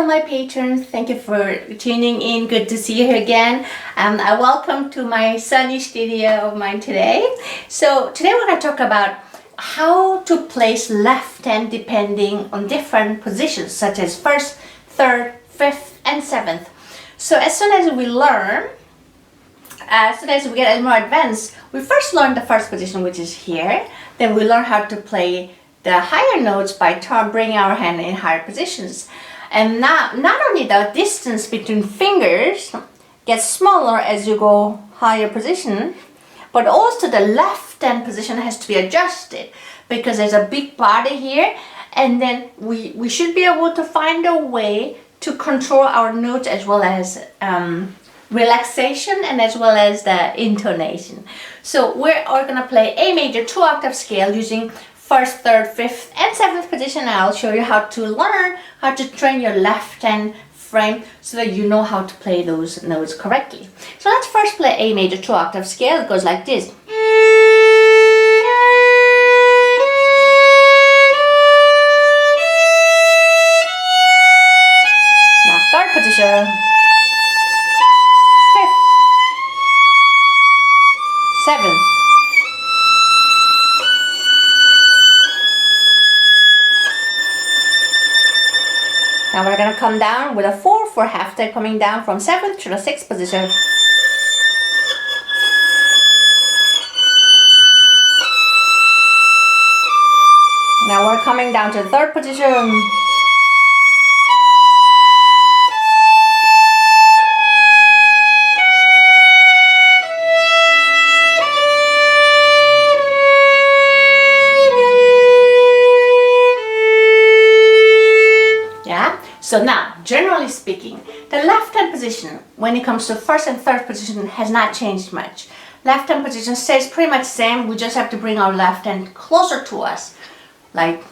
Hello my patrons, thank you for tuning in. Good to see you again. I welcome to my sunny studio of mine today. So today we're going to talk about how to place left hand depending on different positions such as first, third, fifth and seventh. So as soon as we learn, as soon as we get more advanced, we first learn the first position, which is here. Then we learn how to play the higher notes by bringing our hand in higher positions. And not only the distance between fingers gets smaller as you go higher position, but also the left hand position has to be adjusted because there's a big body here, and then we should be able to find a way to control our notes as well as relaxation and as well as the intonation. So we're going to play A major 2-octave scale using first, third, fifth and seventh position. I'll show you how to learn how to train your left hand frame so that you know how to play those notes correctly. So let's first play A major 2-octave scale. It goes like this. Now third position, fifth, seventh, now we're going to come down with a 4 for half step, coming down from 7th to the 6th position. Now we're coming down to the 3rd position. So now, generally speaking, the left hand position when it comes to first and third position has not changed much. Left hand position stays pretty much the same. We just have to bring our left hand closer to us, like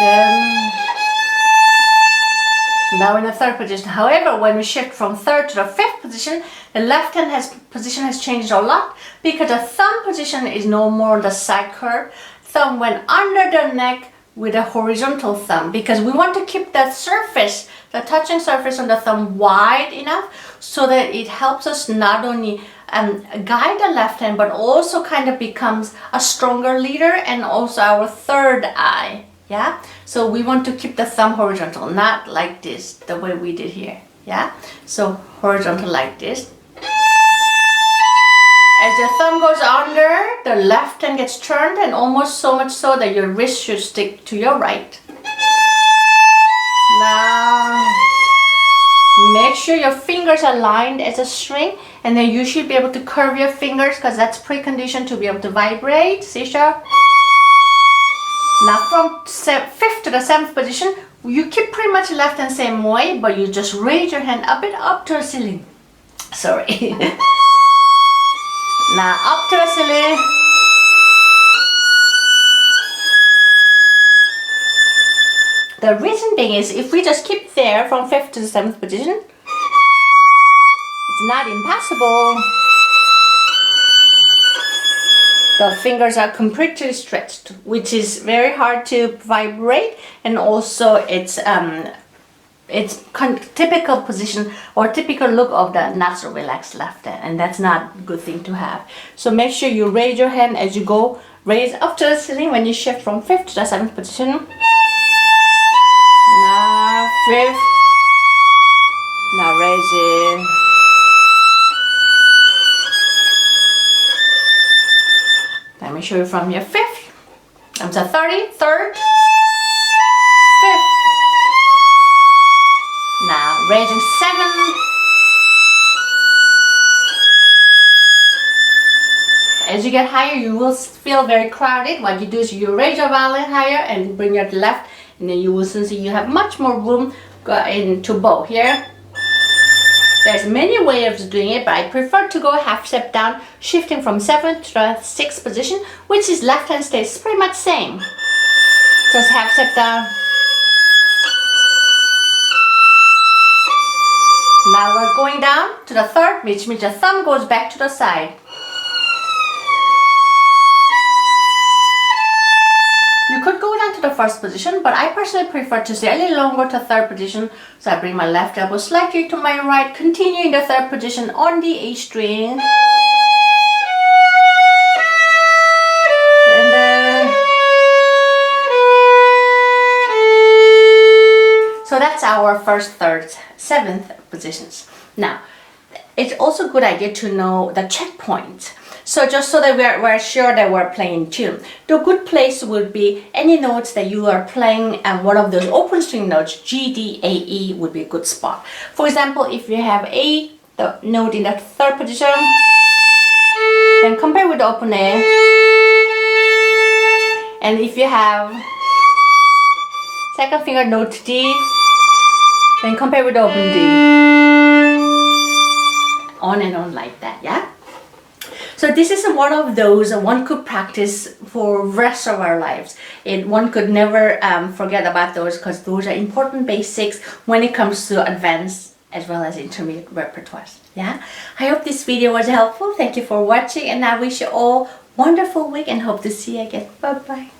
then. Now in the third position. However, when we shift from third to the fifth position, the left hand position has changed a lot because the thumb position is no more the side curve. Thumb went under the neck with a horizontal thumb because we want to keep that surface, the touching surface on the thumb, wide enough so that it helps us not only guide the left hand but also kind of becomes a stronger leader and also our third eye. Yeah, so we want to keep the thumb horizontal, not like this, the way we did here. Yeah, so horizontal like this. As your thumb goes under, the left hand gets turned, and almost so much so that your wrist should stick to your right. Now, make sure your fingers are lined as a string, and then you should be able to curve your fingers because that's precondition to be able to vibrate. See, sure? Now from 5th to the 7th position, you keep pretty much left hand same way, but you just raise your hand a bit up to the ceiling. Sorry. Now up to the ceiling. The reason being is if we just keep there from 5th to the 7th position, it's not impossible. The fingers are completely stretched, which is very hard to vibrate, and also it's typical position or typical look of the not so relaxed left hand, and that's not a good thing to have. So make sure you raise your hand as you go, raise up to the ceiling when you shift from 5th to the 7th position. Now 5th, now raising. Let me show you from your 5th, I'm sorry, 3rd, 5th. Now raising 7. As you get higher, you will feel very crowded. What you do is you raise your violin higher and bring your left, and then you will soon see you have much more room into bow here. There's many ways of doing it, but I prefer to go half step down, shifting from 7th to the 6th position, which is left hand stays pretty much same. Just half step down. Now we're going down to the 3rd, which means the thumb goes back to the side. You could go down to the first position, but I personally prefer to stay a little longer to third position. So I bring my left elbow slightly to my right, continue in the third position on the A string. And then, so that's our first, third, seventh positions. Now, it's also a good idea to know the checkpoint. So just so that we're sure that we're playing tune. The good place would be any notes that you are playing, and one of those open string notes, G, D, A, E would be a good spot. For example, if you have A, the note in the third position, then compare with the open A. And if you have second finger note D, then compare with the open D. On and on like that, yeah? So this is one of those one could practice for rest of our lives. One could never forget about those, because those are important basics when it comes to advanced as well as intermediate repertoires. Yeah, I hope this video was helpful. Thank you for watching, and I wish you all a wonderful week and hope to see you again. Bye bye.